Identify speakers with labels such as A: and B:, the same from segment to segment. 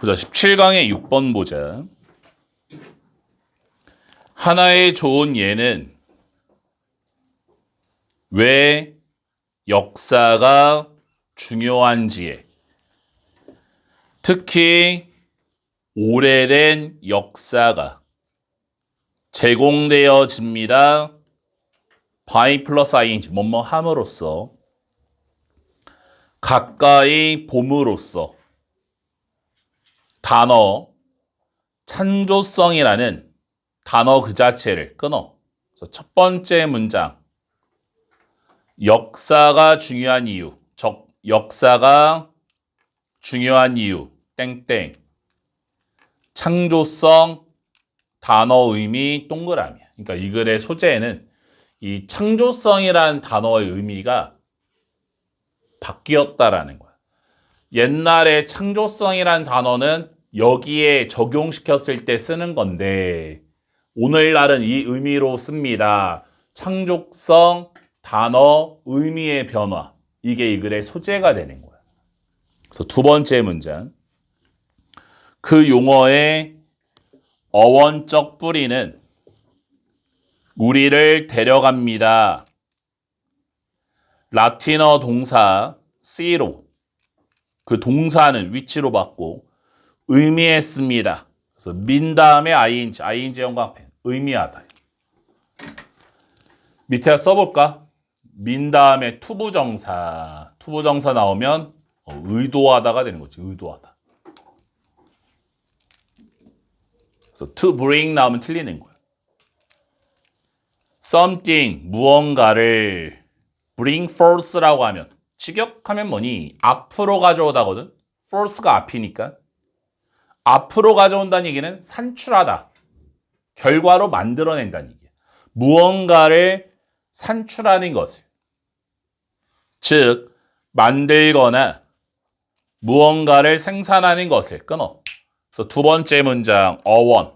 A: 보자. 17강의 6번 보자. 하나의 좋은 예는 왜 역사가 중요한지에, 특히 오래된 역사가 제공되어집니다. by 플러스 ing, 뭐뭐 함으로써, 가까이 봄으로써, 단어 창조성이라는 단어 그 자체를 끊어. 그래서 첫 번째 문장, 역사가 중요한 이유, 역사가 중요한 이유, 땡땡, 창조성, 단어 의미, 동그라미야. 그러니까 이 글의 소재에는 이 창조성이라는 단어의 의미가 바뀌었다라는 거야. 옛날에 창조성이라는 단어는 여기에 적용시켰을 때 쓰는 건데 오늘날은 이 의미로 씁니다. 창조성, 단어, 의미의 변화. 이게 이 글의 소재가 되는 거야. 그래서 두 번째 문장. 그 용어의 어원적 뿌리는 우리를 데려갑니다. 라틴어 동사 C로 그 동사는 위치로 받고 의미했습니다. 그래서 민 다음에 ing 형광펜 의미하다. 밑에 써볼까? 민 다음에 투부정사 나오면 의도하다가 되는 거지. 의도하다. 그래서 to bring 나오면 틀리는 거야. something 무언가를 bring forth라고 하면 직역하면 뭐니? 앞으로 가져오다거든. forth가 앞이니까. 앞으로 가져온다는 얘기는 산출하다. 결과로 만들어낸다는 얘기야. 무언가를 산출하는 것을. 즉 만들거나 무언가를 생산하는 것을 끊어. 그래서 두 번째 문장 어원.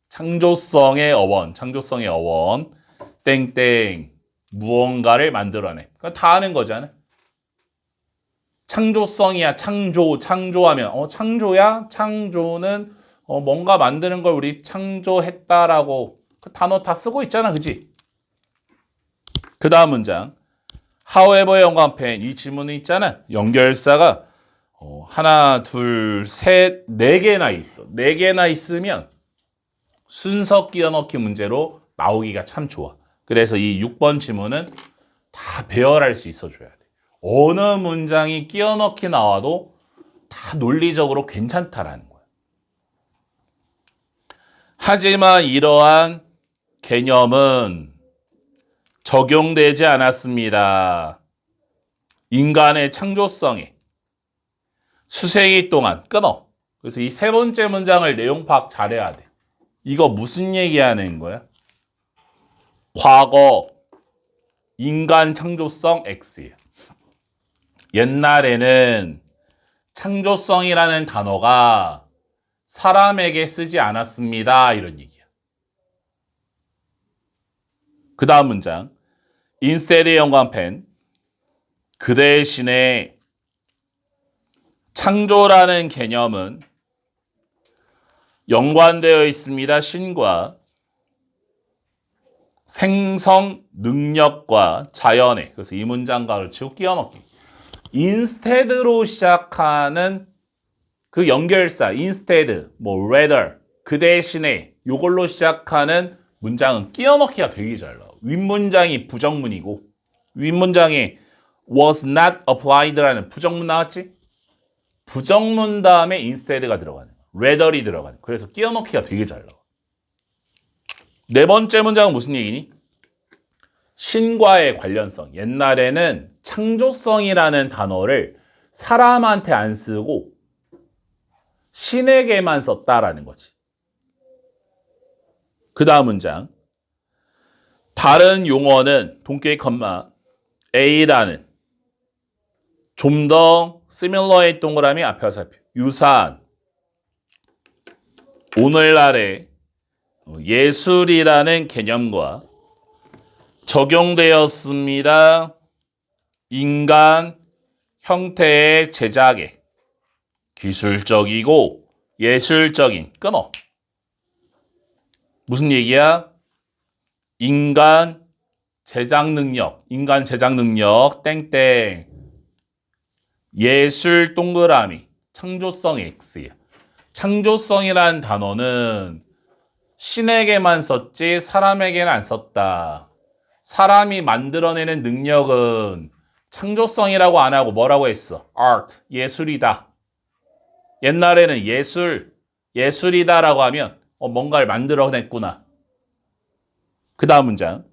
A: 창조성의 어원. 땡땡. 무언가를 만들어내. 그러니까 다 하는 거잖아. 창조성이야. 창조하면 창조야. 창조는 뭔가 만드는 걸 우리 창조했다라고 그 단어 다 쓰고 있잖아. 그지? 그 다음 문장 however 형광펜 이 질문은 있잖아. 연결사가 하나, 둘, 셋, 네 개나 있어. 네 개나 있으면 순서 끼워넣기 문제로 나오기가 참 좋아. 그래서 이 6번 지문은 다 배열할 수 있어줘야 돼. 어느 문장이 끼워넣기 나와도 다 논리적으로 괜찮다라는 거야. 하지만 이러한 개념은 적용되지 않았습니다. 인간의 창조성에 수세기 동안 끊어. 그래서 이 세 번째 문장을 내용 파악 잘해야 돼. 이거 무슨 얘기하는 거야? 과거 인간 창조성 X예요. 옛날에는 창조성이라는 단어가 사람에게 쓰지 않았습니다. 이런 얘기야. 그 다음 문장 instead 형광펜 그 대신에 창조라는 개념은 연관되어 있습니다. 신과 생성 능력과 자연에. 그래서 이 문장 가르치고 끼워넣기. instead로 시작하는 그 연결사 instead, rather, 그 대신에 이걸로 시작하는 문장은 끼워넣기가 되게 잘 나와. 윗문장이 부정문이고 윗문장에 was not applied라는 부정문 나왔지? 부정문 다음에 instead가 들어가는 거야. rather이 들어가는 거야. 그래서 끼워넣기가 되게 잘 나와. 네 번째 문장은 무슨 얘기니? 신과의 관련성. 옛날에는 창조성이라는 단어를 사람한테 안 쓰고 신에게만 썼다라는 거지. 그 다음 문장. 다른 용어는 동격의 컴마 A라는 좀 더 similar의 동그라미 앞에 와서 살펴. 유사한 오늘날의 예술이라는 개념과 적용되었습니다. 인간 형태의 제작에 기술적이고 예술적인. 끊어. 무슨 얘기야? 인간 제작 능력 땡땡. 예술 동그라미 창조성 X야. 창조성이라는 단어는 신에게만 썼지 사람에게는 안 썼다. 사람이 만들어내는 능력은 창조성이라고 안 하고 뭐라고 했어? art, 예술이다. 옛날에는 예술이다라고 하면 뭔가를 만들어냈구나. 그 다음 문장.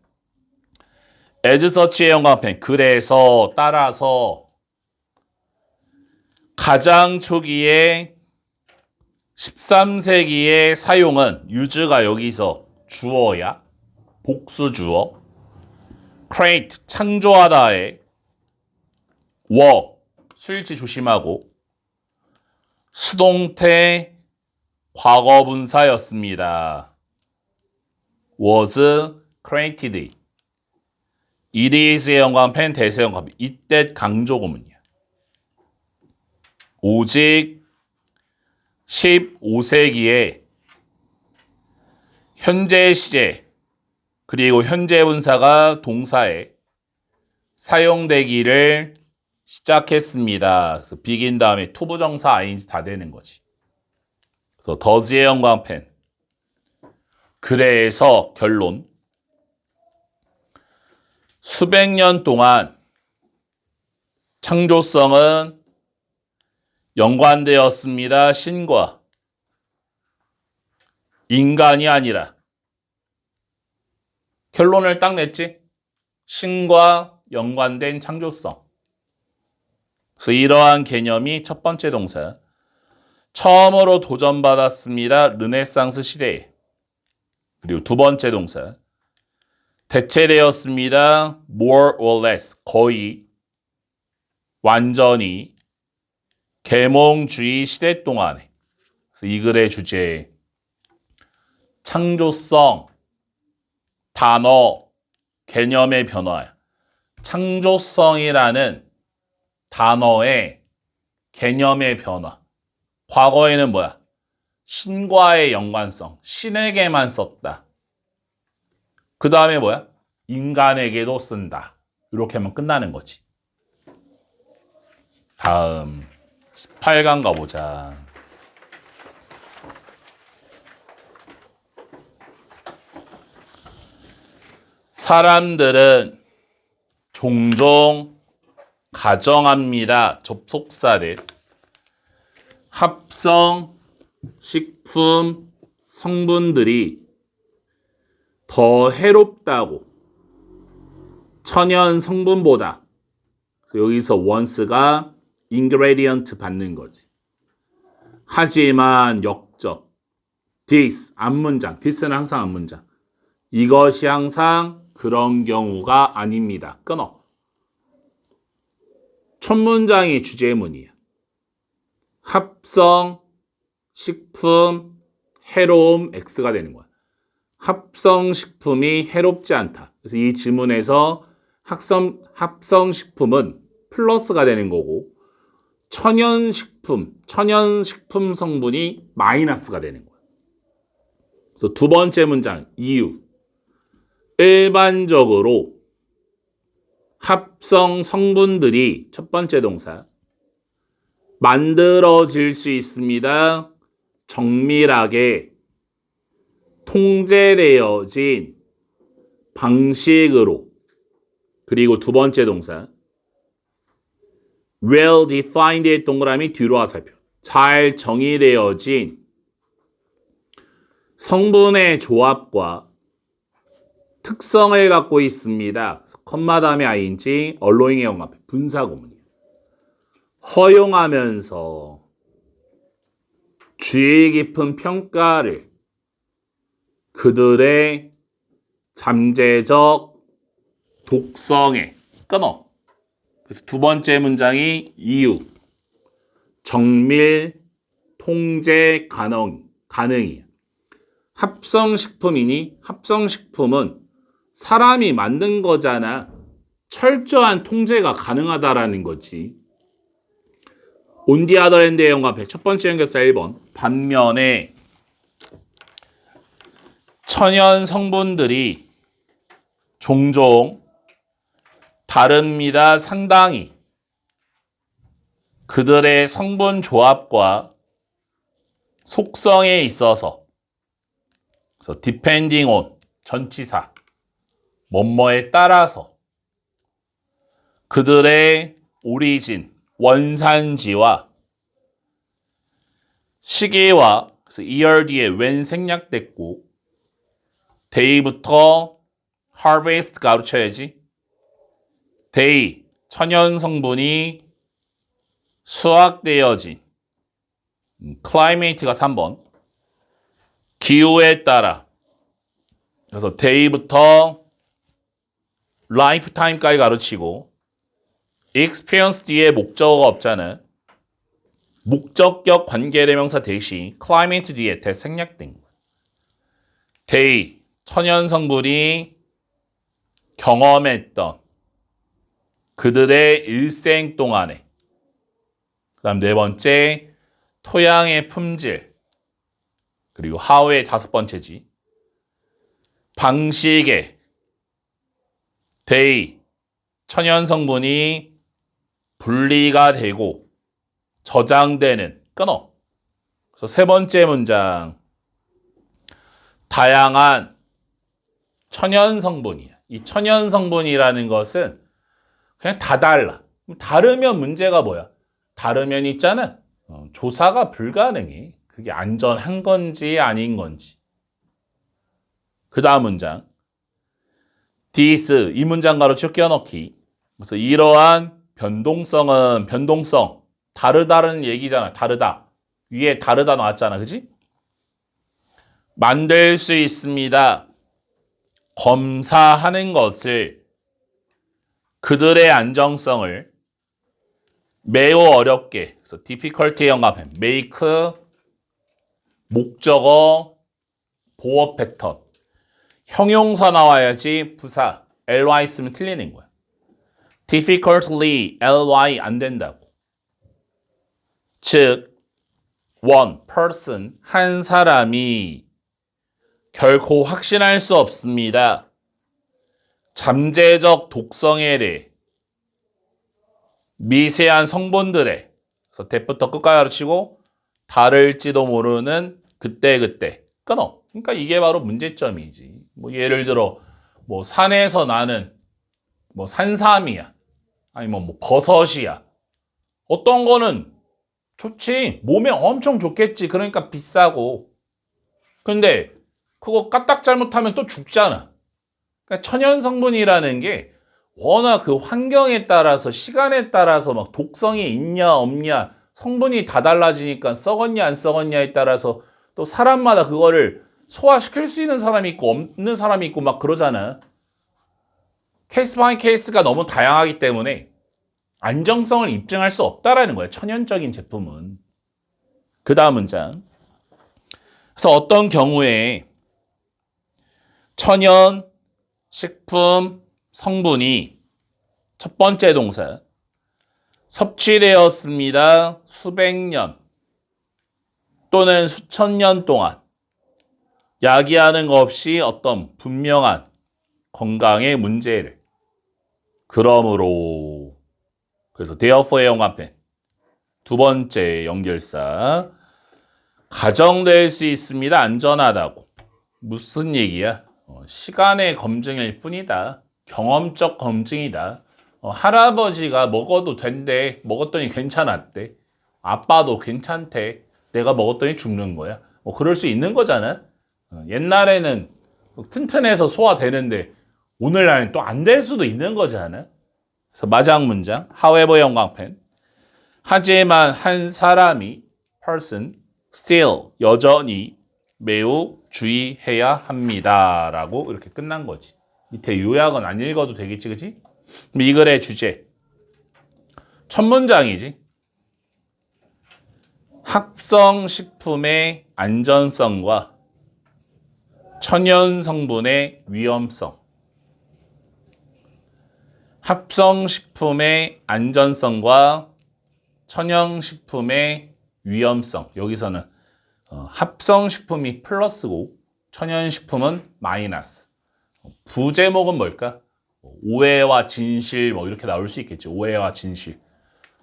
A: as such의 영광펜, 그래서, 따라서 가장 초기에 13세기의 사용은 use가 여기서 주어야. 복수 주어. create, 창조하다에 were, 수일치 조심하고 수동태 과거분사였습니다. was created. it is의 영광펜, 대세 영광펜. 이때 강조구문이야. 오직 15세기에 현재 시제 그리고 현재 분사가 동사에 사용되기를 시작했습니다. 그래서 begin 다음에 to 부정사 ing 다 되는 거지. 그래서 does의 영광펜. 그래서 결론. 수백 년 동안 창조성은 연관되었습니다. 신과 인간이 아니라. 결론을 딱 냈지. 신과 연관된 창조성. 그래서 이러한 개념이 첫 번째 동사. 처음으로 도전받았습니다. 르네상스 시대에. 그리고 두 번째 동사. 대체되었습니다. more or less. 거의. 완전히. 계몽주의 시대 동안에. 그래서 이 글의 주제. 창조성. 단어. 개념의 변화. 창조성이라는 단어의 개념의 변화. 과거에는 뭐야? 신과의 연관성. 신에게만 썼다. 그 다음에 뭐야? 인간에게도 쓴다. 이렇게 하면 끝나는 거지. 다음 18강 가보자. 사람들은 종종 가정합니다. 접속사들. 합성 식품 성분들이 더 해롭다고. 천연 성분보다. 여기서 once가 ingredient 받는 거지. 하지만 역적. this 앞문장. this는 항상 앞문장. 이것이 항상 그런 경우가 아닙니다. 끊어. 첫 문장이 주제문이야. 합성 식품 해로움 X가 되는 거야. 합성 식품이 해롭지 않다. 그래서 이 지문에서 합성 식품은 플러스가 되는 거고 천연 식품 성분이 마이너스가 되는 거야. 그래서 두 번째 문장 이유. 일반적으로 합성 성분들이 첫 번째 동사 만들어질 수 있습니다. 정밀하게 통제되어진 방식으로. 그리고 두 번째 동사 well defined의 동그라미 뒤로 화살표. 잘 정의되어진 성분의 조합과 특성을 갖고 있습니다. 컴마 다음에 ing, allowing의 영합, 분사구문이에요. 허용하면서 주의 깊은 평가를 그들의 잠재적 독성에 끊어. 그래서 두 번째 문장이 이유. 정밀 통제 가능이에요. 합성식품이니 합성식품은 사람이 만든 거잖아. 철저한 통제가 가능하다라는 거지. On the other hand의 연관편 첫 번째 연결사 1번. 반면에 천연 성분들이 종종 다릅니다. 상당히. 그들의 성분 조합과 속성에 있어서 그래서 depending on 전치사 뭐뭐에 따라서 그들의 origin 원산지와 시기와 그래서 year 뒤에 when 생략됐고 day부터 harvest 가르쳐야지. day 천연 성분이 수확되어진 climate가 3번 기후에 따라 그래서 day부터 lifetime까지 가르치고 experience 뒤에 목적어가 없잖아. 목적격 관계대명사 대신 climate 뒤에 대생략된 거야. day 천연 성분이 경험했던 그들의 일생 동안에 그 다음 네 번째 토양의 품질 그리고 how의 다섯 번째지 방식의 day 천연 성분이 분리가 되고 저장되는 끊어. 그래서 세 번째 문장 다양한 천연 성분이야. 이 천연 성분이라는 것은 그냥 다 달라. 다르면 문제가 뭐야? 다르면 있잖아. 조사가 불가능해. 그게 안전한 건지 아닌 건지. 그 다음 문장 this 이 문장 가로치고 끼워넣기. 그래서 이러한 변동성은 변동성 다르다는 얘기잖아. 다르다. 위에 다르다 나왔잖아. 그지? 만들 수 있습니다. 검사하는 것을 그들의 안정성을 매우 어렵게 그래서 difficulty의 연관편 make 목적어 보어 패턴 형용사 나와야지 부사 ly 쓰면 틀리는 거야. difficultly ly 안 된다고. 즉 one person 한 사람이 결코 확신할 수 없습니다. 잠재적 독성에 대해 미세한 성분들에 그래서 대부터 끝까지 가르치고 다를지도 모르는 그때그때 끊어. 그러니까 이게 바로 문제점이지. 뭐 예를 들어 뭐 산에서 나는 뭐 산삼이야. 아니면 뭐 버섯이야. 어떤 거는 좋지. 몸에 엄청 좋겠지. 그러니까 비싸고. 근데 그거 까딱 잘못하면 또 죽잖아. 그러니까 천연 성분이라는 게 워낙 그 환경에 따라서 시간에 따라서 막 독성이 있냐 없냐 성분이 다 달라지니까 썩었냐 안 썩었냐에 따라서 또 사람마다 그거를 소화시킬 수 있는 사람이 있고 없는 사람이 있고 막 그러잖아. 케이스 바이 케이스가 너무 다양하기 때문에 안정성을 입증할 수 없다라는 거야. 천연적인 제품은. 그 다음 문장. 그래서 어떤 경우에 천연 식품 성분이 첫 번째 동사 섭취되었습니다. 수백 년 또는 수천 년 동안 야기하는 것 없이 어떤 분명한 건강의 문제를 그러므로 그래서 therefore의 연관편 두 번째 연결사 가정될 수 있습니다. 안전하다고. 무슨 얘기야? 시간의 검증일 뿐이다. 경험적 검증이다. 할아버지가 먹어도 된대. 먹었더니 괜찮았대. 아빠도 괜찮대. 내가 먹었더니 죽는 거야. 뭐 그럴 수 있는 거잖아. 옛날에는 튼튼해서 소화되는데 오늘날은 또 안 될 수도 있는 거잖아. 그래서 마지막 문장 however 연관편 하지만 한 사람이 person still 여전히 매우 주의해야 합니다. 라고 이렇게 끝난 거지. 밑에 요약은 안 읽어도 되겠지, 그치? 이 글의 주제. 첫 문장이지. 합성식품의 안전성과 천연 성분의 위험성. 합성식품의 안전성과 천연식품의 위험성. 여기서는 합성식품이 플러스고 천연식품은 마이너스. 부제목은 뭘까? 오해와 진실 뭐 이렇게 나올 수 있겠죠. 오해와 진실.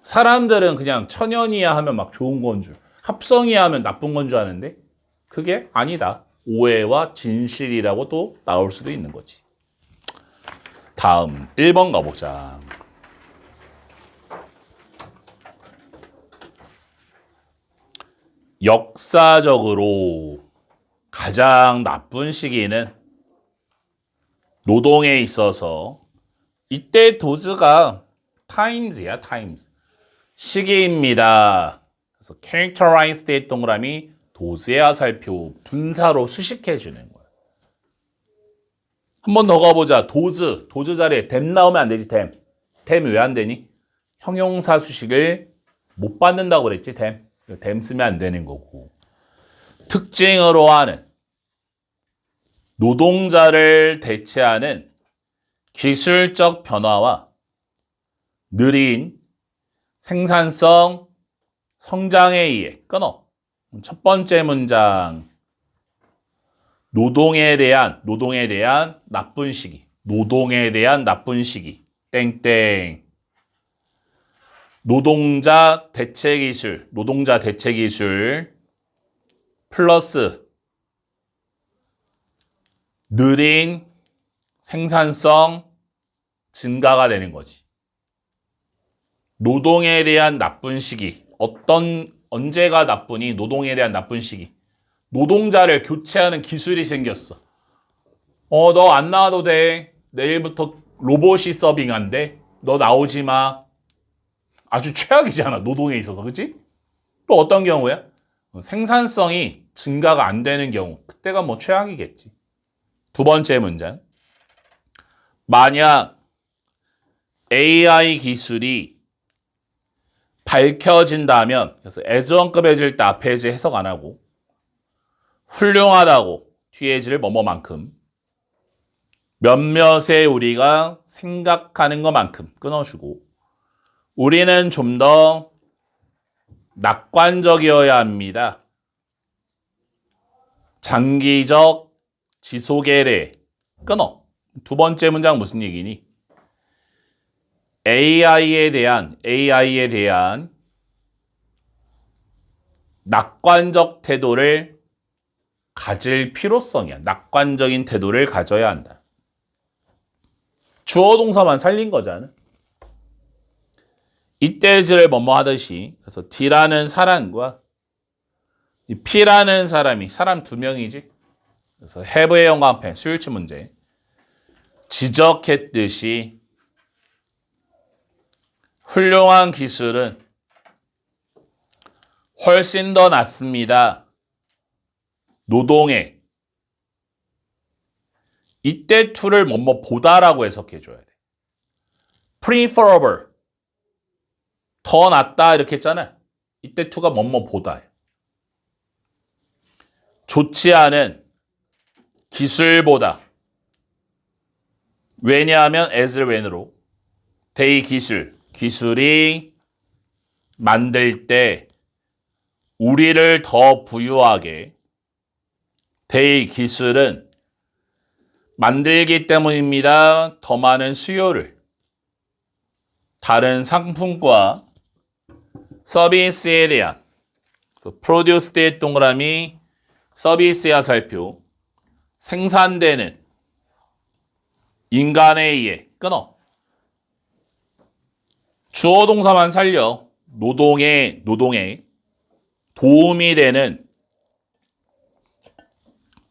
A: 사람들은 그냥 천연이야 하면 막 좋은 건 줄, 합성이야 하면 나쁜 건 줄 아는데 그게 아니다. 오해와 진실이라고 또 나올 수도 있는 거지. 다음 1번 가보자. 역사적으로 가장 나쁜 시기는 노동에 있어서 이때 도즈가 times야, times. 시기입니다. 그래서 characterized의 동그라미 도즈의 화살표 분사로 수식해 주는 거야. 한 번 더 가보자. 도즈 자리에 them 나오면 안 되지. them 왜 안 되니? 형용사 수식을 못 받는다고 그랬지. them 쓰면 안 되는 거고. 특징으로 하는 노동자를 대체하는 기술적 변화와 느린 생산성 성장에 의해 끊어. 첫 번째 문장. 노동에 대한 나쁜 시기. 노동에 대한 나쁜 시기. 땡땡. 노동자 대체 기술 플러스 느린 생산성 증가가 되는 거지. 노동에 대한 나쁜 시기. 언제가 나쁘니? 노동에 대한 나쁜 시기. 노동자를 교체하는 기술이 생겼어. 너 안 나와도 돼. 내일부터 로봇이 서빙한대. 너 나오지 마. 아주 최악이잖아. 노동에 있어서. 그치? 또 어떤 경우야? 생산성이 증가가 안 되는 경우. 그때가 뭐 최악이겠지. 두 번째 문장. 만약 AI 기술이 밝혀진다면, 그래서 as1급해질 때 앞에 해지 해석 안 하고, 훌륭하다고 뒤에 해지를 뭐뭐만큼, 몇몇의 우리가 생각하는 것만큼 끊어주고, 우리는 좀 더 낙관적이어야 합니다. 장기적 지속에 대해 끊어. 두 번째 문장 무슨 얘기니? AI에 대한 낙관적 태도를 가질 필요성이야. 낙관적인 태도를 가져야 한다. 주어 동사만 살린 거잖아. 이때즈를 뭐뭐 하듯이. 그래서 D라는 사람과 이 P라는 사람이 사람 두 명이지. 그래서 have의 연관편 수일치 문제 지적했듯이 훌륭한 기술은 훨씬 더 낫습니다. 노동에 이때 to를 뭐뭐 보다라고 해석해줘야 돼. preferable 더 낫다 이렇게 했잖아. 이때 to가 뭐뭐 보다. 좋지 않은 기술보다. 왜냐하면 as를 when으로 they 기술이 만들 때 우리를 더 부유하게 they 기술은 만들기 때문입니다. 더 많은 수요를 다른 상품과 서비스에 대한 produce의 동그라미 서비스의 화살표 생산되는 인간에 의해 끊어. 주어 동사만 살려. 노동에 도움이 되는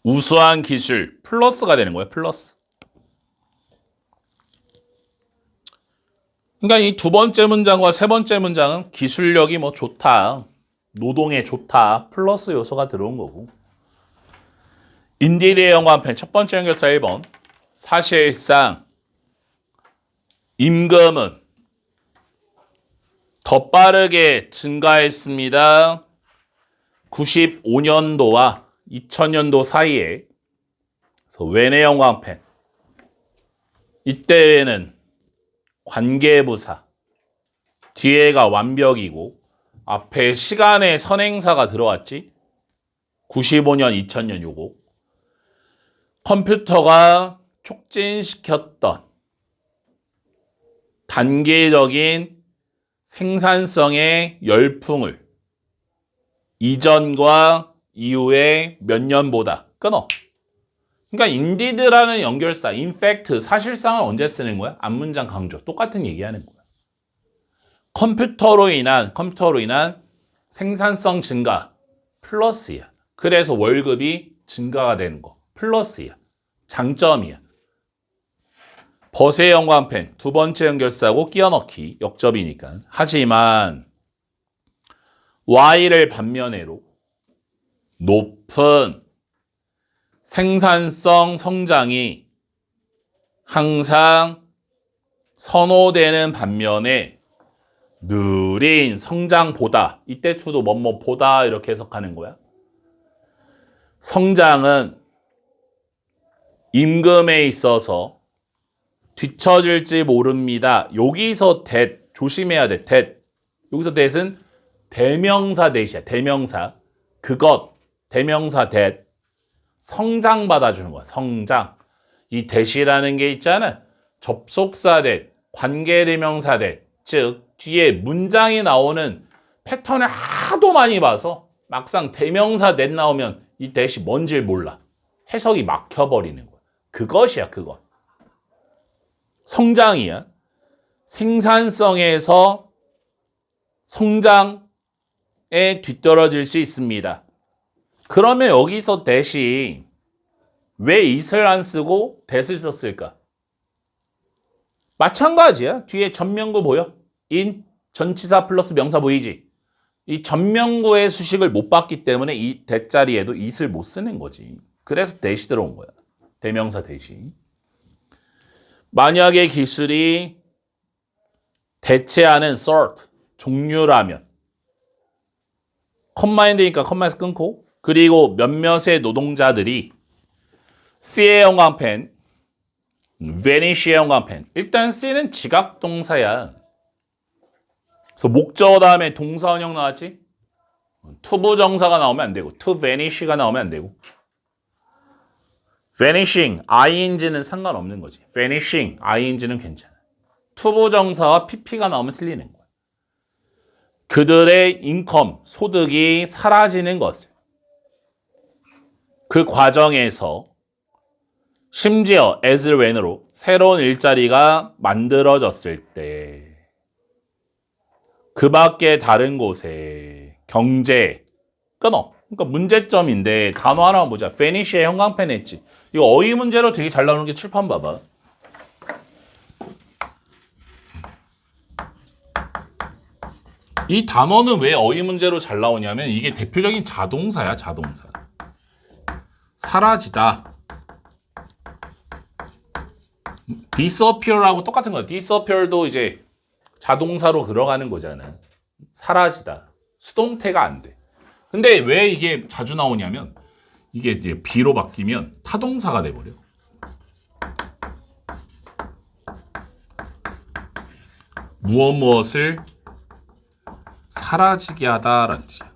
A: 우수한 기술 플러스가 되는 거예요. 플러스. 그러니까 이 두 번째 문장과 세 번째 문장은 기술력이 뭐 좋다. 노동에 좋다. 플러스 요소가 들어온 거고. 인디드의 연관편 첫 번째 연결사 1번. 사실상 임금은 더 빠르게 증가했습니다. 95년도와 2000년도 사이에. 그래서 when의 연관편. 이때에는 관계부사. 뒤에가 완벽이고 앞에 시간의 선행사가 들어왔지? 95년, 2000년 요거. 컴퓨터가 촉진시켰던 단계적인 생산성의 열풍을 이전과 이후에 몇 년보다 끊어. 그러니까 indeed라는 연결사, in fact, 사실상은 언제 쓰는 거야? 앞문장 강조. 똑같은 얘기하는 거야. 컴퓨터로 인한 생산성 증가 플러스야. 그래서 월급이 증가가 되는 거 플러스야. 장점이야. 벗의 형광펜 두 번째 연결사고 끼워넣기 역접이니까. 하지만 Y를 반면에로 높은 생산성 성장이 항상 선호되는 반면에 느린 성장보다, 이때 투도 뭐뭐보다 이렇게 해석하는 거야. 성장은 임금에 있어서 뒤처질지 모릅니다. 여기서 that 조심해야 돼. that 여기서 that은 대명사 that이야. 대명사 그것 대명사 that 성장 받아주는 거야. 성장. 이 that이라는 게 있잖아. 접속사 that, 관계대명사 that. 즉 뒤에 문장이 나오는 패턴을 하도 많이 봐서 막상 대명사 that 나오면 이 that이 뭔지 몰라. 해석이 막혀버리는 거야. 그것이야, 그것. 성장이야. 생산성에서 성장에 뒤떨어질 수 있습니다. 그러면 여기서 that이 왜 it을 안 쓰고 that을 썼을까? 마찬가지야. 뒤에 전명구 보여? in, 전치사 플러스 명사 보이지? 이 전명구의 수식을 못 봤기 때문에 이 that 자리에도 it을 못 쓰는 거지. 그래서 that이 들어온 거야. 대명사 that이. 만약에 기술이 대체하는 sort, 종류라면 컴마인드니까 컴마에서 끊고 그리고 몇몇의 노동자들이 C의 형광펜, vanish의 형광펜. 일단 C는 지각동사야. 그래서 목적어 다음에 동사원형 나왔지? 투부정사가 나오면 안 되고 to vanish가 나오면 안 되고 vanishing, ing는 상관없는 거지. vanishing, ing는 괜찮아. 투부정사와 pp가 나오면 틀리는 거야. 그들의 인컴, 소득이 사라지는 것을 그 과정에서 심지어 as when으로 새로운 일자리가 만들어졌을 때 그 밖에 다른 곳에 경제 끊어. 그러니까 문제점인데 단어 하나 보자. vanish의 형광펜 했지. 이거 어휘 문제로 되게 잘 나오는 게 칠판 봐봐. 이 단어는 왜 어휘 문제로 잘 나오냐면 이게 대표적인 자동사야, 자동사. 사라지다. disappear하고 똑같은 거야. disappear도 이제 자동사로 들어가는 거잖아. 사라지다. 수동태가 안 돼. 근데 왜 이게 자주 나오냐면 이게 이제 be로 바뀌면 타동사가 돼버려. 무엇을 사라지게 하다라는 뜻이야.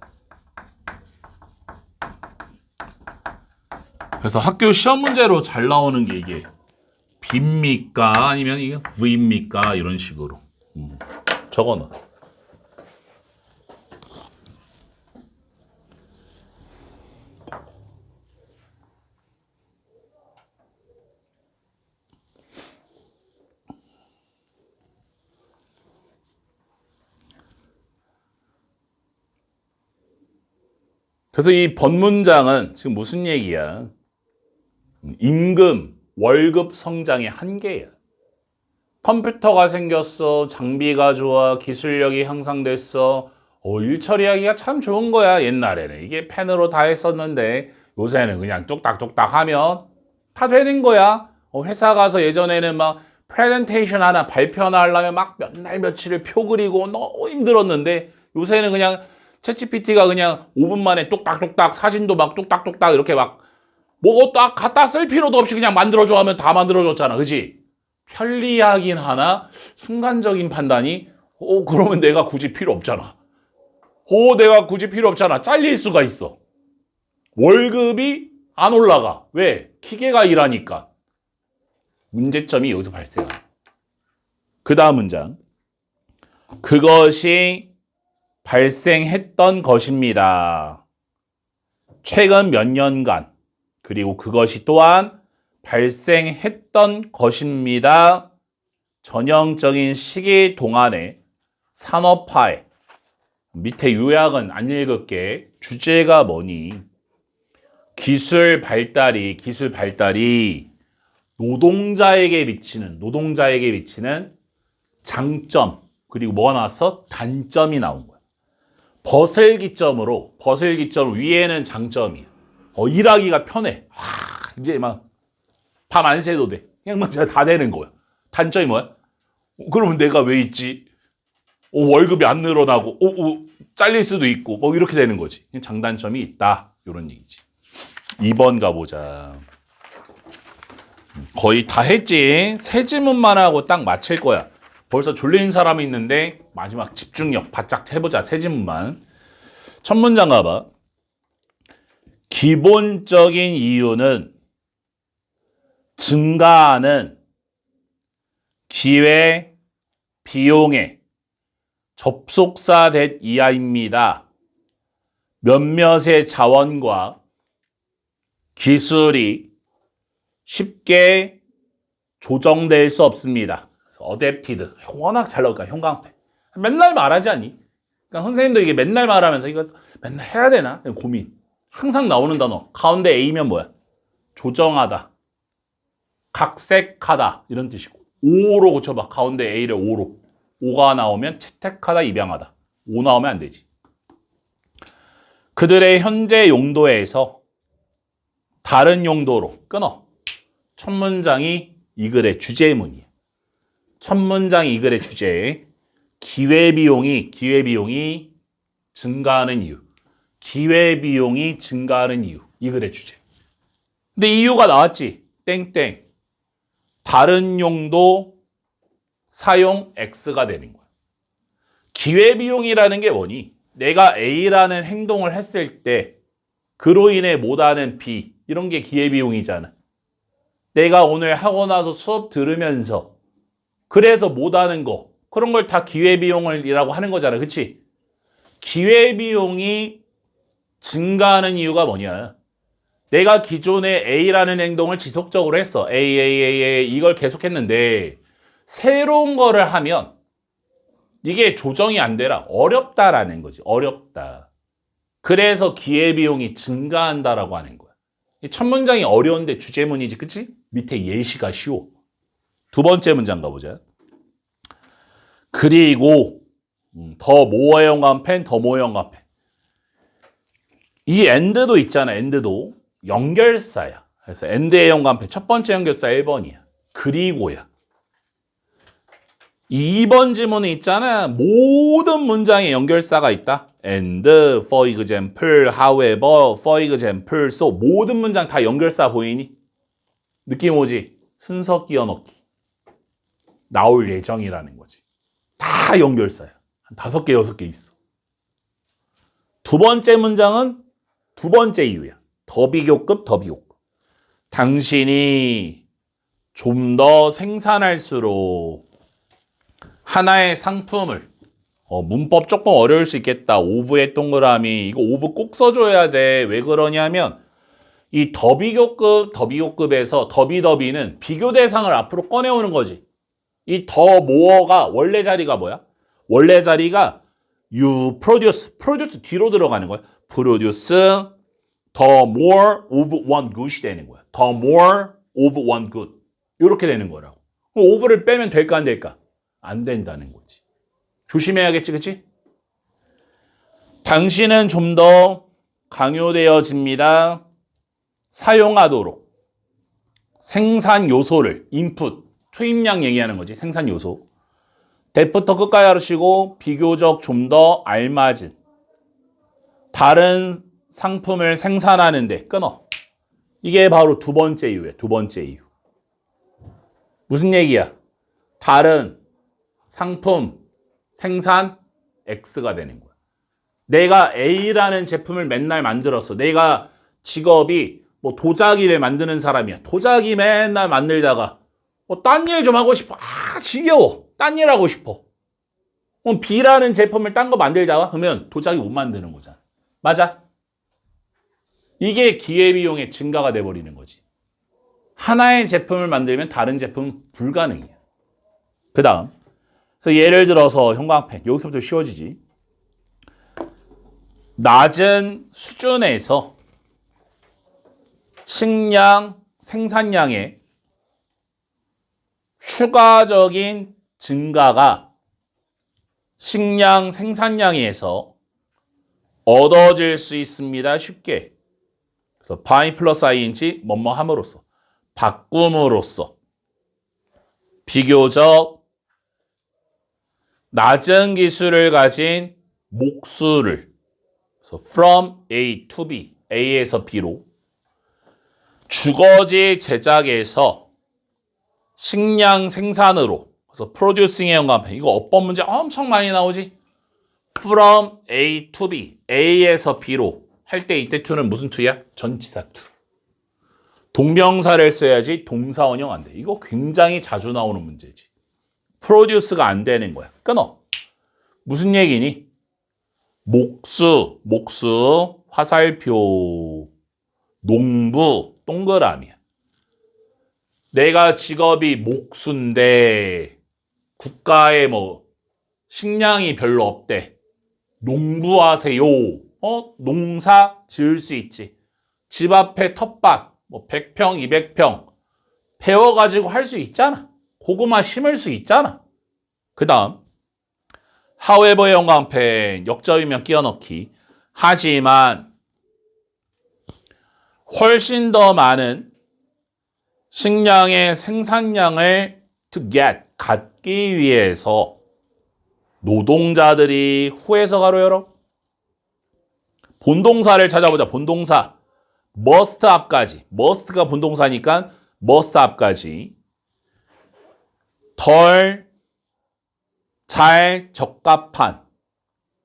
A: 그래서 학교 시험 문제로 잘 나오는 게 이게 B입니까? 아니면 이게 V입니까? 이런 식으로 적어놔. 그래서 이 본문장은 지금 무슨 얘기야? 임금, 월급 성장의 한계야. 컴퓨터가 생겼어. 장비가 좋아. 기술력이 향상됐어. 일 처리하기가 참 좋은 거야. 옛날에는 이게 펜으로 다 했었는데 요새는 그냥 뚝딱뚝딱 하면 다 되는 거야. 회사 가서 예전에는 막 프레젠테이션 하나 발표 하나 하려면 막 몇 날 며칠을 표 그리고 너무 힘들었는데 요새는 그냥 챗GPT가 그냥 5분 만에 뚝딱뚝딱 사진도 막 뚝딱뚝딱 이렇게 막 뭐 딱 갖다 쓸 필요도 없이 그냥 만들어줘 하면 다 만들어줬잖아. 그지? 편리하긴 하나 순간적인 판단이 그러면 내가 굳이 필요 없잖아. 내가 굳이 필요 없잖아. 잘릴 수가 있어. 월급이 안 올라가. 왜? 기계가 일하니까. 문제점이 여기서 발생해요. 그 다음 문장. 그것이 발생했던 것입니다. 최근 몇 년간. 그리고 그것이 또한 발생했던 것입니다. 전형적인 시기 동안의 산업화에 밑에 요약은 안 읽을게. 주제가 뭐니? 기술 발달이 노동자에게 미치는 장점, 그리고 뭐가 나왔어? 단점이 나온 거야. 버슬기점으로 위에는 장점이야. 일하기가 편해. 이제 막 밤 안 새도 돼. 그냥 막 다 되는 거야. 단점이 뭐야? 그러면 내가 왜 있지? 월급이 안 늘어나고, 잘릴 수도 있고, 뭐 이렇게 되는 거지. 장단점이 있다. 이런 얘기지. 2번 가보자. 거의 다 했지. 세 질문만 하고 딱 마칠 거야. 벌써 졸린 사람이 있는데 마지막 집중력 바짝 해보자. 세 질문만. 첫 문장 가봐. 기본적인 이유는 증가하는 기회 비용에 접속사 된 이하입니다. 몇몇의 자원과 기술이 쉽게 조정될 수 없습니다. 어댑티드. 워낙 잘 나올까, 형광펜. 맨날 말하지 않니? 그러니까 선생님도 이게 맨날 말하면서 이거 맨날 해야 되나? 고민. 항상 나오는 단어. 가운데 A면 뭐야? 조정하다. 각색하다. 이런 뜻이고. O로 고쳐봐. 가운데 A를 O로. O가 나오면 채택하다, 입양하다. O 나오면 안 되지. 그들의 현재 용도에서 다른 용도로 끊어. 첫 문장이 이 글의 주제문이야. 첫 문장이 이 글의 주제. 기회비용이 증가하는 이유. 기회비용이 증가하는 이유. 이 글의 주제. 근데 이유가 나왔지. 땡땡. 다른 용도 사용 X가 되는 거야. 기회비용이라는 게 뭐니? 내가 A라는 행동을 했을 때 그로 인해 못하는 B. 이런 게 기회비용이잖아. 내가 오늘 하고 나서 수업 들으면서 그래서 못하는 거. 그런 걸 다 기회비용이라고 하는 거잖아. 그치? 기회비용이 증가하는 이유가 뭐냐? 내가 기존에 A라는 행동을 지속적으로 했어. A 이걸 계속했는데 새로운 거를 하면 이게 조정이 안 되라. 어렵다라는 거지. 어렵다. 그래서 기회비용이 증가한다라고 하는 거야. 이 첫 문장이 어려운데 주제문이지. 그치? 밑에 예시가 쉬워. 두 번째 문장 가보자. 그리고 더 모어형 간펜, 더 모어형 간펜. 이 and도 있잖아. and도 연결사야. 그래서 and의 연관펜 첫 번째 연결사 1번이야. 그리고야. 2번 지문에 있잖아. 모든 문장에 연결사가 있다. and, for example, however, for example, so 모든 문장 다 연결사 보이니? 느낌 오지? 순서 끼워 넣기. 나올 예정이라는 거지. 다 연결사야. 한 5개, 6개 있어. 두 번째 문장은 두 번째 이유야. 더 비교급. 당신이 좀 더 생산할수록 하나의 상품을 문법 조금 어려울 수 있겠다. 오브의 동그라미. 이거 오브 꼭 써줘야 돼. 왜 그러냐면 이 더 비교급에서 더비는 비교 대상을 앞으로 꺼내오는 거지. 이 더 모어가 원래 자리가 뭐야? 원래 자리가 you produce 뒤로 들어가는 거야. produce the more of one good이 되는 거야. the more of one good. 이렇게 되는 거라고. 그럼 over를 빼면 될까 안 될까? 안 된다는 거지. 조심해야겠지, 그치? 당신은 좀 더 강요되어집니다. 사용하도록 생산 요소를 인풋, 투입량 얘기하는 거지. 생산 요소. 대부터 끝까지 하시고 비교적 좀 더 알맞은 다른 상품을 생산하는데 끊어. 이게 바로 두 번째 이유야. 두 번째 이유. 무슨 얘기야? 다른 상품 생산 X가 되는 거야. 내가 A라는 제품을 맨날 만들었어. 내가 직업이 뭐 도자기를 만드는 사람이야. 도자기 맨날 만들다가 딴 일 좀 하고 싶어. 지겨워. 딴 일 하고 싶어. 그럼 B라는 제품을 딴 거 만들다가 그러면 도자기 못 만드는 거잖아. 맞아? 이게 기회비용의 증가가 돼버리는 거지. 하나의 제품을 만들면 다른 제품은 불가능이야. 그 다음. 그래서 예를 들어서 형광펜. 여기서부터 쉬워지지. 낮은 수준에서 식량 생산량의 추가적인 증가가 식량 생산량에서 얻어질 수 있습니다. 쉽게. 그래서 by 플러스 ing 뭐뭐 함으로써 바꿈으로써 비교적 낮은 기술을 가진 목수를 그래서 from A to B, A에서 B로 주거지 제작에서 식량 생산으로 그래서 producing의 연관편 이거 어법 문제 엄청 많이 나오지. from A to B, A에서 B로 할 때 이때 to는 무슨 to야? 전치사 to. 동명사를 써야지 동사 원형 안 돼. 이거 굉장히 자주 나오는 문제지. produce가 안 되는 거야. 끊어. 무슨 얘기니? 목수, 화살표, 농부, 동그라미야. 내가 직업이 목수인데 국가에 뭐 식량이 별로 없대. 농부하세요. 농사 지을 수 있지. 집 앞에 텃밭 뭐 100평, 200평 배워가지고 할 수 있잖아. 고구마 심을 수 있잖아. 그 다음 however의 형광펜 역접이면 끼워넣기. 하지만 훨씬 더 많은 식량의 생산량을 to get, 갖기 위해서 노동자들이 후에서 가로 열어 본동사를 찾아보자. 본동사 must 앞까지 must가 본동사니까 must 앞까지 덜 잘 적합한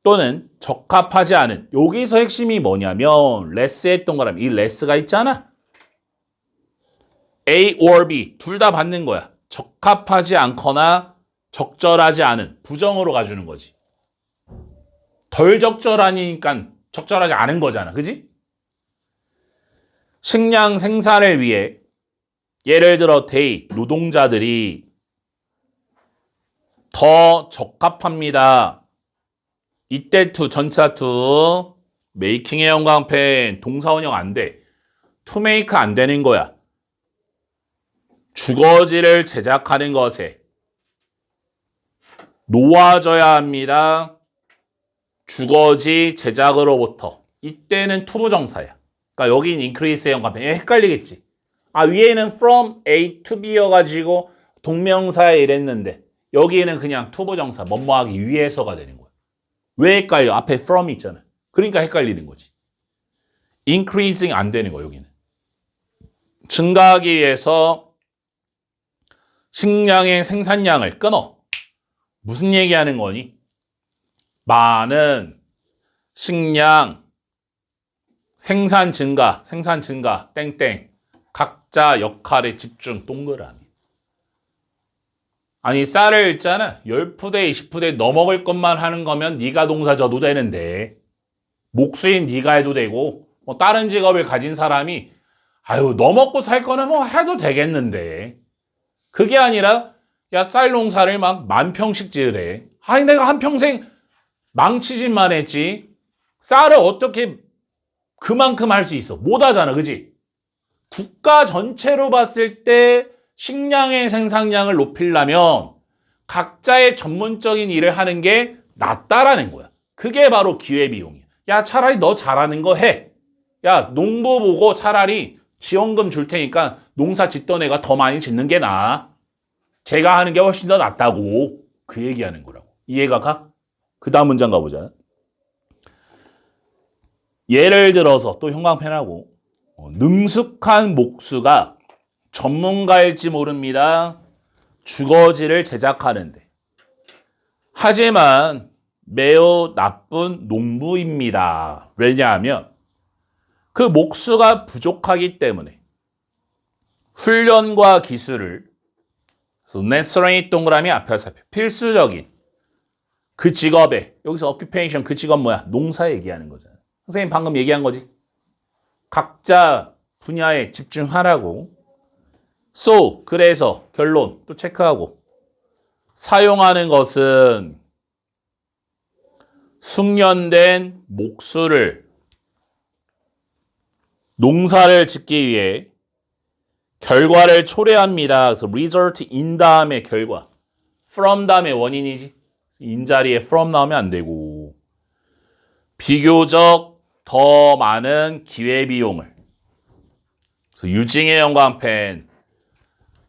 A: 또는 적합하지 않은 여기서 핵심이 뭐냐면 less의 동그라미 이 less가 있잖아. A or B 둘 다 받는 거야. 적합하지 않거나 적절하지 않은 부정으로 가주는 거지. 덜 적절하니까 적절하지 않은 거잖아. 그지? 식량 생산을 위해 예를 들어 they 노동자들이 더 적합합니다. 이때 to 전치사 to making의 형광펜 동사원형 안 돼. to make 안 되는 거야. 주거지를 제작하는 것에 놓아져야 합니다. 주거지 제작으로부터. 이때는 to 부정사야. 그러니까 여긴 increase의 형광펜. 헷갈리겠지. 위에는 from A to B여가지고 동명사에 이랬는데 여기에는 그냥 to 부정사 뭐뭐하기 위해서가 되는 거야. 왜 헷갈려? 앞에 from 있잖아. 그러니까 헷갈리는 거지. increasing 안 되는 거야 여기는. 증가하기 위해서 식량의 생산량을 끊어. 무슨 얘기하는 거니? 많은 식량 생산 증가 땡땡 각자 역할에 집중 동그라미. 아니 쌀을 있잖아 10푸대 20푸대 넣어먹을 것만 하는 거면 네가 동사 져도 되는데 목수인 네가 해도 되고 뭐 다른 직업을 가진 사람이 넣어먹고 살 거는 뭐 해도 되겠는데 그게 아니라 야 쌀 농사를 막 10,000평씩 지으래. 내가 한평생 망치짓만 했지 쌀을 어떻게 그만큼 할 수 있어? 못 하잖아. 그지? 국가 전체로 봤을 때 식량의 생산량을 높이려면 각자의 전문적인 일을 하는 게 낫다라는 거야. 그게 바로 기회비용이야. 야 차라리 너 잘하는 거 해. 야 농부 보고 차라리 지원금 줄 테니까 농사 짓던 애가 더 많이 짓는 게 나아. 제가 하는 게 훨씬 더 낫다고. 그 얘기하는 거라고. 이해가 가? 그 다음 문장 가보자. 예를 들어서 또 형광펜하고 능숙한 목수가 전문가일지 모릅니다. 주거지를 제작하는데. 하지만 매우 나쁜 농부입니다. 왜냐하면 그 목수가 부족하기 때문에 훈련과 기술을 necessary 동그라미 앞에 살펴 필수적인 그 직업에 여기서 occupation 그 직업 뭐야? 농사 얘기하는 거잖아. 선생님 방금 얘기한 거지. 각자 분야에 집중하라고. So 그래서 결론 또 체크하고 사용하는 것은 숙련된 목수를 농사를 짓기 위해 결과를 초래합니다. 그래서 result in 다음에 결과, from 다음에 원인이지. 인자리에 from 나오면 안 되고 비교적 더 많은 기회비용을. 그래서 유징의 연관펜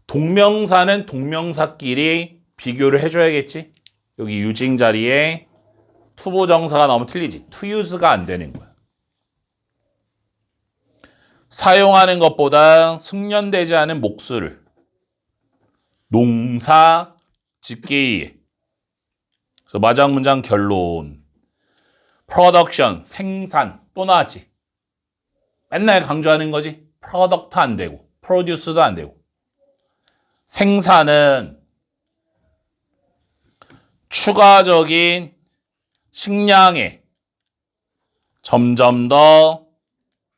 A: 동명사는 동명사끼리 비교를 해줘야겠지. 여기 유징 자리에 투부정사가 나오면 틀리지. to use가 안 되는 거야. 사용하는 것보다 숙련되지 않은 목수를 농사 짓기 위해. 그래서 마지막 문장 결론. production 생산 또 나지. 맨날 강조하는 거지. product 안 되고 produce도 안 되고. 생산은 추가적인 식량에 점점 더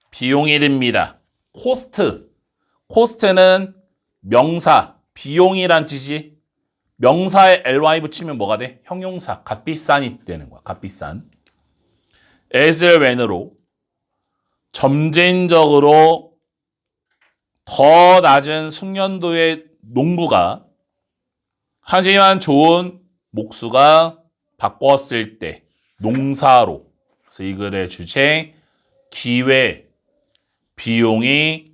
A: 비용이 듭니다. 코스트는 명사, 비용이란 뜻이 명사에 ly 붙이면 뭐가 돼? 형용사, 값비싼이 되는 거야. 값비싼. as when으로 점진적으로 더 낮은 숙련도의 농부가 하지만 좋은 목수가 바꿨을 때 농사로. 그래서 이 글의 주제 기회 비용이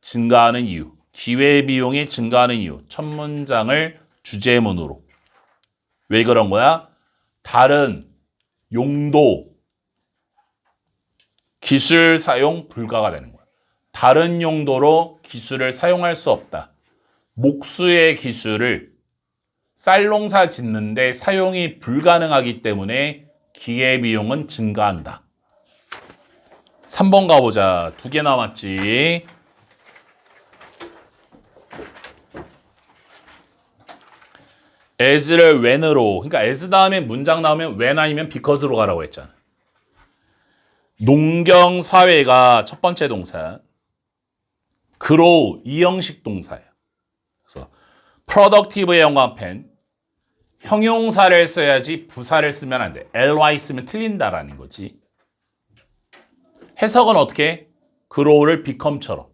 A: 증가하는 이유. 기회 비용이 증가하는 이유. 첫 문장을 주제문으로. 왜 그런 거야? 다른 용도 기술 사용 불가가 되는 거야. 다른 용도로 기술을 사용할 수 없다. 목수의 기술을 쌀농사 짓는데 사용이 불가능하기 때문에 기회비용은 증가한다. 3번 가보자. 2개 남았지. as를 when으로. 그러니까 as 다음에 문장 나오면 when 아니면 because로 가라고 했잖아. 농경사회가 첫 번째 동사. grow 이형식 동사야. 그래서 productive의 연관펜 형용사를 써야지 부사를 쓰면 안 돼. ly 쓰면 틀린다라는 거지. 해석은 어떻게 해? grow를 become처럼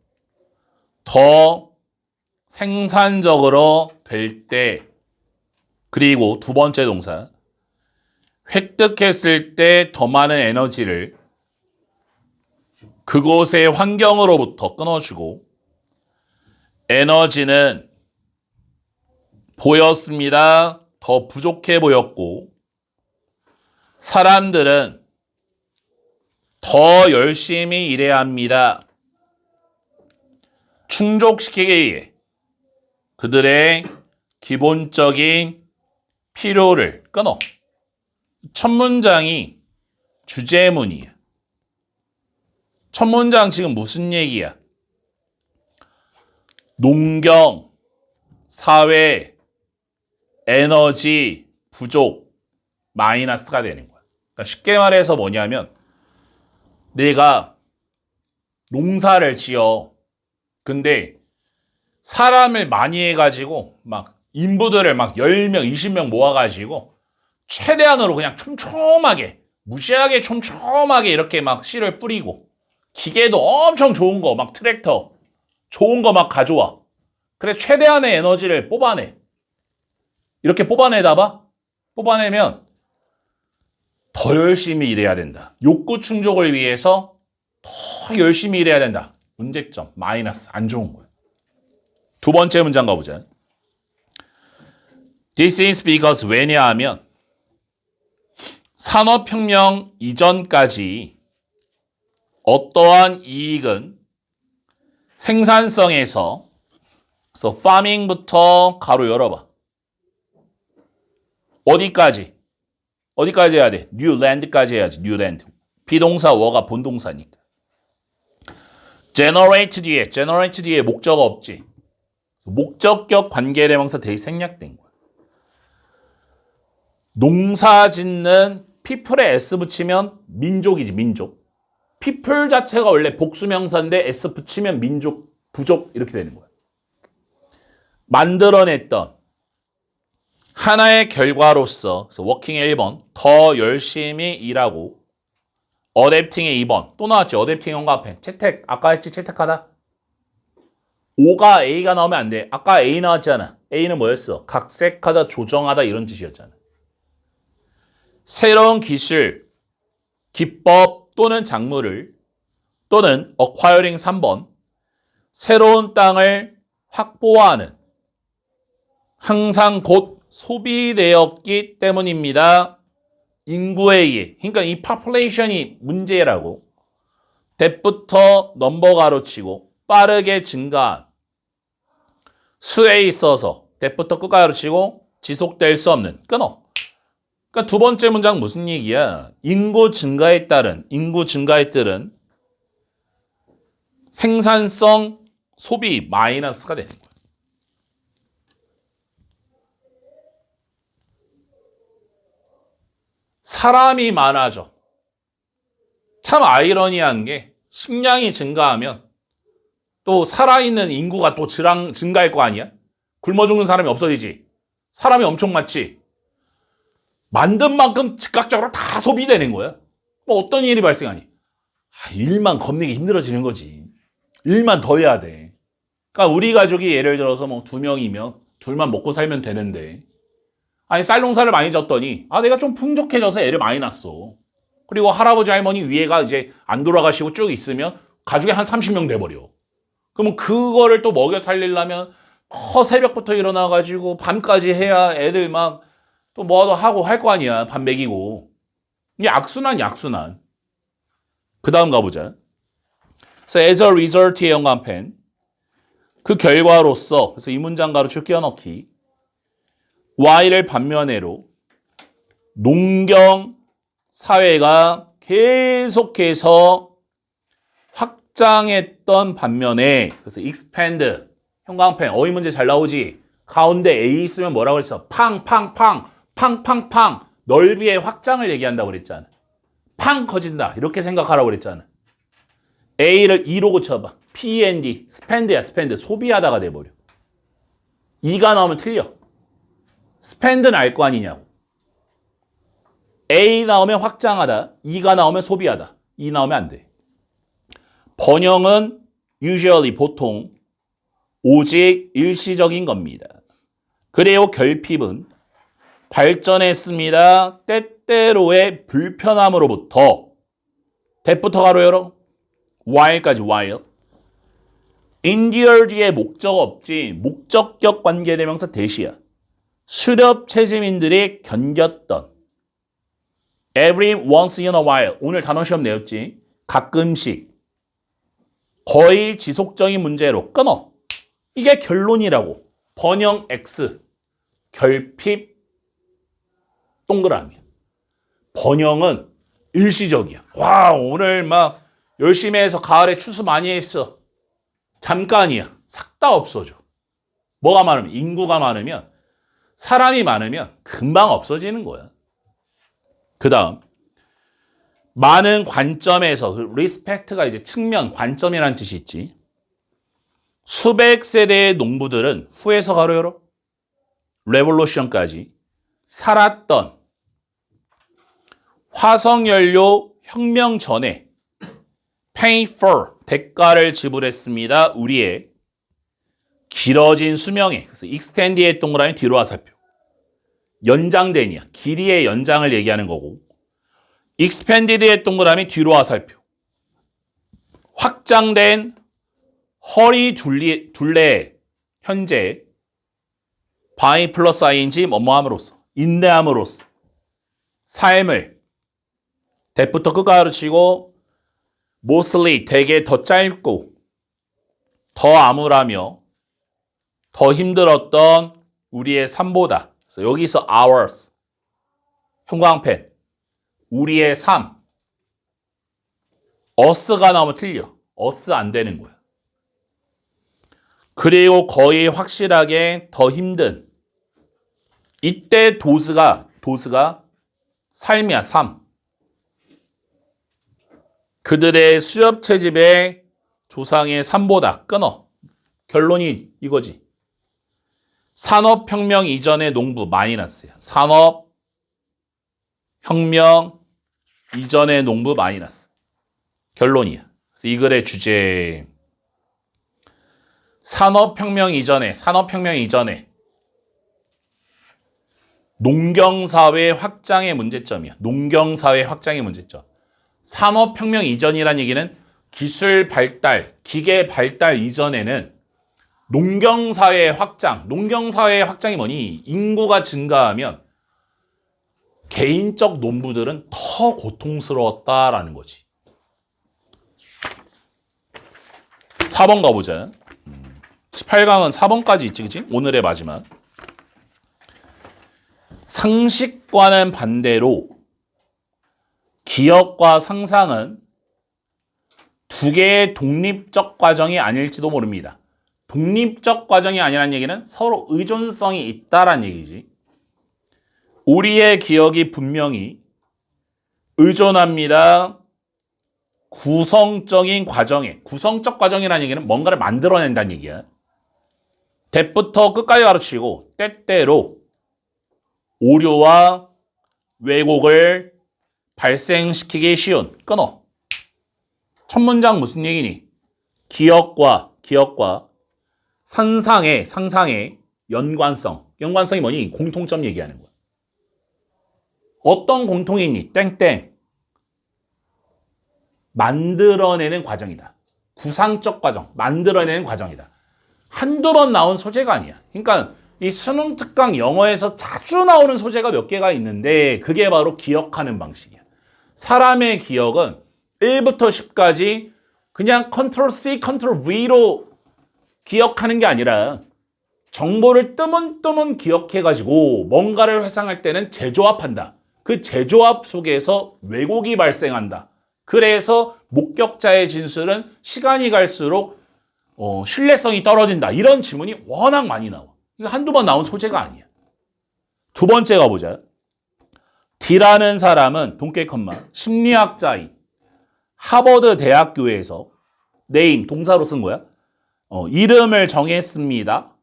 A: 더 생산적으로 될 때. 그리고 두 번째 동사 획득했을 때 더 많은 에너지를 그곳의 환경으로부터 끊어주고 에너지는 보였습니다. 더 부족해 보였고 사람들은 더 열심히 일해야 합니다. 충족시키기 위해 그들의 기본적인 필요를 끊어. 첫 문장이 주제문이야. 첫 문장 지금 무슨 얘기야? 농경, 사회, 에너지, 부족, 마이너스가 되는 거야. 그러니까 쉽게 말해서 뭐냐면 내가 농사를 지어. 근데 사람을 많이 해가지고 막 인부들을 막 10명, 20명 모아가지고 최대한으로 그냥 촘촘하게, 무시하게 촘촘하게 이렇게 막 씨를 뿌리고 기계도 엄청 좋은 거, 막 트랙터 좋은 거 막 가져와. 그래 최대한의 에너지를 뽑아내. 이렇게 뽑아내다 봐. 뽑아내면 더 열심히 일해야 된다. 욕구 충족을 위해서 더 열심히 일해야 된다. 문제점, 마이너스, 안 좋은 거야. 두 번째 문장 가보자. This is because 왜냐하면 산업혁명 이전까지 어떠한 이익은 생산성에서 그래서 farming부터 가로 열어봐. 어디까지? 어디까지 해야 돼? new land까지 해야지. new land. 비동사 워가 본동사니까. generate 뒤에 목적어 없지. 목적격 관계대명사 대입 생략된 거야. 농사 짓는 people에 s 붙이면 민족이지, 민족. people 자체가 원래 복수명사인데 s 붙이면 민족, 부족 이렇게 되는 거야. 만들어냈던 하나의 결과로서, 그래서 워킹의 1번, 더 열심히 일하고, 어댑팅의 2번, 또 나왔지, 어댑팅 형과 앞에. 채택, 아까 했지, 채택하다. O가 A가 나오면 안 돼. 아까 A 나왔잖아. A는 뭐였어? 각색하다, 조정하다 이런 뜻이었잖아. 새로운 기술, 기법 또는 작물을, 또는 acquiring 3번, 새로운 땅을 확보하는, 항상 곧 소비되었기 때문입니다. 인구에 의해. 그러니까 이 population이 문제라고. that부터 넘버가로 치고 빠르게 증가한 수에 있어서 that부터 끝가로 치고 지속될 수 없는. 끊어. 그러니까 두 번째 문장 무슨 얘기야? 인구 증가에 따른 생산성 소비 마이너스가 되는 거야. 사람이 많아져. 참 아이러니한 게 식량이 증가하면 또 살아있는 인구가 또 증가할 거 아니야? 굶어 죽는 사람이 없어지지. 사람이 엄청 많지. 만든 만큼 즉각적으로 다 소비되는 거야. 뭐 어떤 일이 발생하니? 일만 겁내기 힘들어지는 거지. 일만 더 해야 돼. 그러니까 우리 가족이 예를 들어서 뭐 2명이면 둘만 먹고 살면 되는데, 아니 쌀 농사를 많이 졌더니 내가 좀 풍족해져서 애를 많이 낳았어. 그리고 할아버지 할머니 위에가 이제 안 돌아가시고 쭉 있으면 가족이 한 30명 돼버려. 그러면 그거를 또 먹여 살리려면 새벽부터 일어나가지고 밤까지 해야 애들 막 또 뭐도 하고 할 거 아니야. 밥 먹이고. 이게 악순환. 그 다음 가보자. 그래서 as a result의 연관펜. 그 결과로서, 그래서 이 문장 가로치고 끼워넣기. Y를 반면에로 농경 사회가 계속해서 확장했던 반면에, 그래서 expand 형광펜 어휘 문제 잘 나오지. 가운데 A 있으면 뭐라고 그랬어? 팡팡팡 넓이의 확장을 얘기한다고 그랬잖아. 팡 커진다 이렇게 생각하라고 그랬잖아. A를 E로 고쳐봐. P-E-N-D spend야 spend 소비하다가 돼버려. E가 나오면 틀려. spend는 알 거 아니냐고. A 나오면 확장하다, E가 나오면 소비하다. E 나오면 안 돼. 번영은 usually 보통 오직 일시적인 겁니다. 그리고 결핍은 발전했습니다. 때때로의 불편함으로부터. that부터 가로 열어. while까지 while. endure 뒤에 목적 없지. 목적격 관계대명사 대시야. 수렵 체제민들이 견뎠던. every once in a while. 오늘 단어 시험 내었지. 가끔씩. 거의 지속적인 문제로 끊어. 이게 결론이라고. 번영 X. 결핍 동그라미. 번영은 일시적이야. 와, 오늘 막 열심히 해서 가을에 추수 많이 했어. 잠깐이야. 싹 다 없어져. 뭐가 많으면? 인구가 많으면, 사람이 많으면 금방 없어지는 거야. 그 다음 많은 관점에서, 리스펙트가 이제 측면, 관점이라는 뜻이 있지. 수백 세대의 농부들은 후에서 가로 열어 레볼루션까지 살았던 화석연료 혁명 전에 pay for 대가를 지불했습니다. 우리의 길어진 수명에, 그래서 extend의 동그라미 뒤로 화살표. 연장된이야. 길이의 연장을 얘기하는 거고, expanded의 동그라미 뒤로 화살표. 확장된 허리 둘레 현재 by 플러스 ing 뭐뭐함으로써, 인내함으로써 삶을 that부터 끝가로 치고 mostly 되게 더 짧고 더 암울하며 더 힘들었던 우리의 삶보다. 그래서 여기서 hours 형광펜 우리의 삶. 어스가 나오면 틀려. 어스 안 되는 거야. 그리고 거의 확실하게 더 힘든. 이때 도스가 삶이야, 삶. 그들의 수렵 채집의 조상의 삶보다 끊어. 결론이 이거지. 산업혁명 이전의 농부 마이너스야. 산업혁명 이전의 농부 마이너스. 결론이야. 그래서 이 글의 주제. 산업혁명 이전에 농경사회 확장의 문제점이야. 농경사회 확장의 문제점. 산업혁명 이전이란 얘기는 기술 발달, 기계 발달 이전에는 농경사회의 확장이 뭐니? 인구가 증가하면 개인적 농부들은 더 고통스러웠다라는 거지. 4번 가보자. 18강은 4번까지 있지, 그치? 오늘의 마지막. 상식과는 반대로 기억과 상상은 두 개의 독립적 과정이 아닐지도 모릅니다. 독립적 과정이 아니라는 얘기는 서로 의존성이 있다라는 얘기지. 우리의 기억이 분명히 의존합니다. 구성적인 과정에. 구성적 과정이라는 얘기는 뭔가를 만들어낸다는 얘기야. 대부터 끝까지 가르치고 때때로 오류와 왜곡을 발생시키기 쉬운. 끊어. 첫 문장 무슨 얘기니? 기억과 상상의 연관성. 연관성이 뭐니? 공통점 얘기하는 거야. 어떤 공통이 있니? 땡땡. 만들어내는 과정이다. 구상적 과정. 만들어내는 과정이다. 한두 번 나온 소재가 아니야. 그러니까 이 수능 특강 영어에서 자주 나오는 소재가 몇 개가 있는데 그게 바로 기억하는 방식이야. 사람의 기억은 1부터 10까지 그냥 컨트롤 C, 컨트롤 V로 기억하는 게 아니라 정보를 뜨문뜨문 기억해가지고 뭔가를 회상할 때는 재조합한다. 그 재조합 속에서 왜곡이 발생한다. 그래서 목격자의 진술은 시간이 갈수록 신뢰성이 떨어진다. 이런 질문이 워낙 많이 나와. 이거 한두 번 나온 소재가 아니야. 두 번째 가보자. D라는 사람은 심리학자인 하버드 대학교에서 네임, 동사로 쓴 거야. 이름을 정했습니다.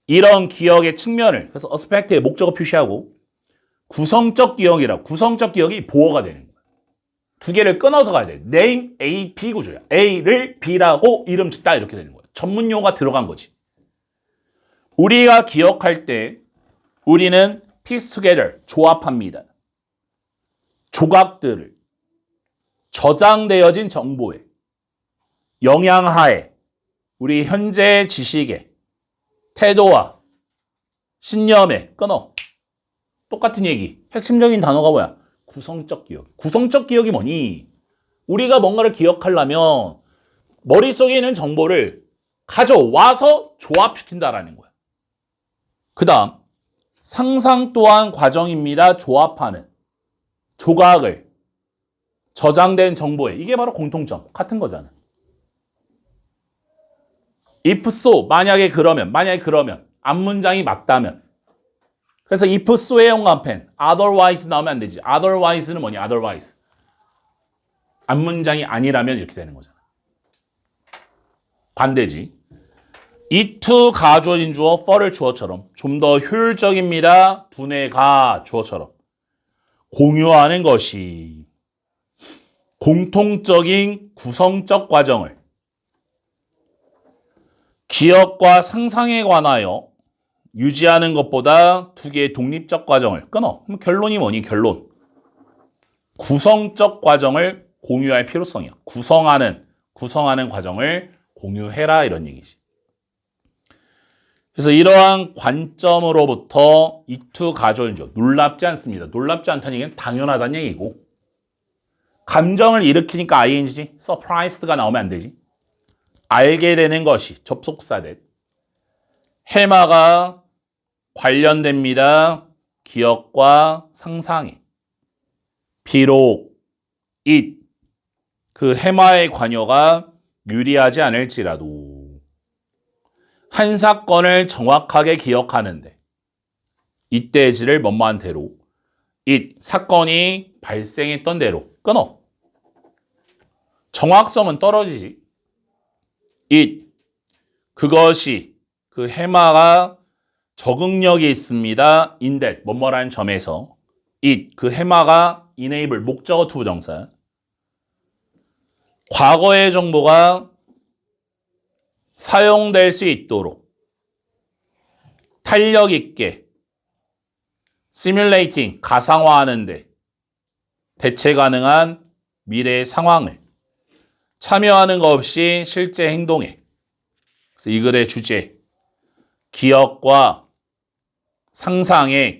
A: 이런 기억의 측면을, 그래서 어스펙트의 목적어 표시하고 구성적 기억이 보어가 되는 거야. 두 개를 끊어서 가야 돼. name A, B 구조야. A를 B라고 이름 짓다 이렇게 되는 거야. 전문 용어가 들어간 거지. 우리가 기억할 때 우리는 piece together, 조합합니다. 조각들을 저장되어진 정보에 영향하에 우리 현재 지식의 태도와 신념에 끊어. 똑같은 얘기. 핵심적인 단어가 뭐야? 구성적 기억. 구성적 기억이 뭐니? 우리가 뭔가를 기억하려면 머릿속에 있는 정보를 가져와서 조합시킨다라는 거야. 그 다음 상상 또한 과정입니다. 조합하는. 조각을 저장된 정보에. 이게 바로 공통점. 같은 거잖아. if so, 만약에 그러면, 앞문장이 맞다면. 그래서 if so의 영감펜, otherwise 나오면 안 되지. otherwise는 뭐냐, otherwise. 앞문장이 아니라면 이렇게 되는 거잖아. 반대지. it가 주어진 주어, for를 주어처럼 좀 더 효율적입니다. 분해가 주어처럼. 공유하는 것이 공통적인 구성적 과정을 기억과 상상에 관하여 유지하는 것보다 두 개의 독립적 과정을 끊어. 그럼 결론이 뭐니? 결론. 구성적 과정을 공유할 필요성이야. 구성하는 과정을 공유해라 이런 얘기지. 그래서 이러한 관점으로부터 이투 가져온죠. 놀랍지 않습니다. 놀랍지 않다는 얘기는 당연하다는 얘기고 감정을 일으키니까 ing지. surprised가 나오면 안 되지. 알게 되는 것이 접속사된 해마가 관련됩니다. 기억과 상상에. 비록 it 그 해마의 관여가 유리하지 않을지라도 한 사건을 정확하게 기억하는데 이때지를 뭐뭐한 대로 it 사건이 발생했던 대로 끊어. 정확성은 떨어지지. it 그것이 그 해마가 적응력이 있습니다. in that 뭐뭐라는 점에서 it 그 해마가 enable 목적어 투부정사 과거의 정보가 사용될 수 있도록 탄력 있게 simulating 가상화하는데 대체 가능한 미래의 상황을 참여하는 것 없이 실제 행동에 그래서 이 글의 주제 기억과 상상의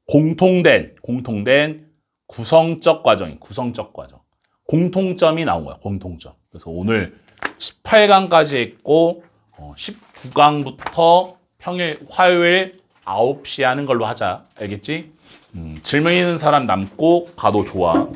A: 공통된 구성적 과정인 구성적 과정 공통점이 나온 거야 공통점. 그래서 오늘 18강까지 했고 19강부터 평일 화요일 9시 하는 걸로 하자. 알겠지? 질문 있는 사람 남고 가도 좋아.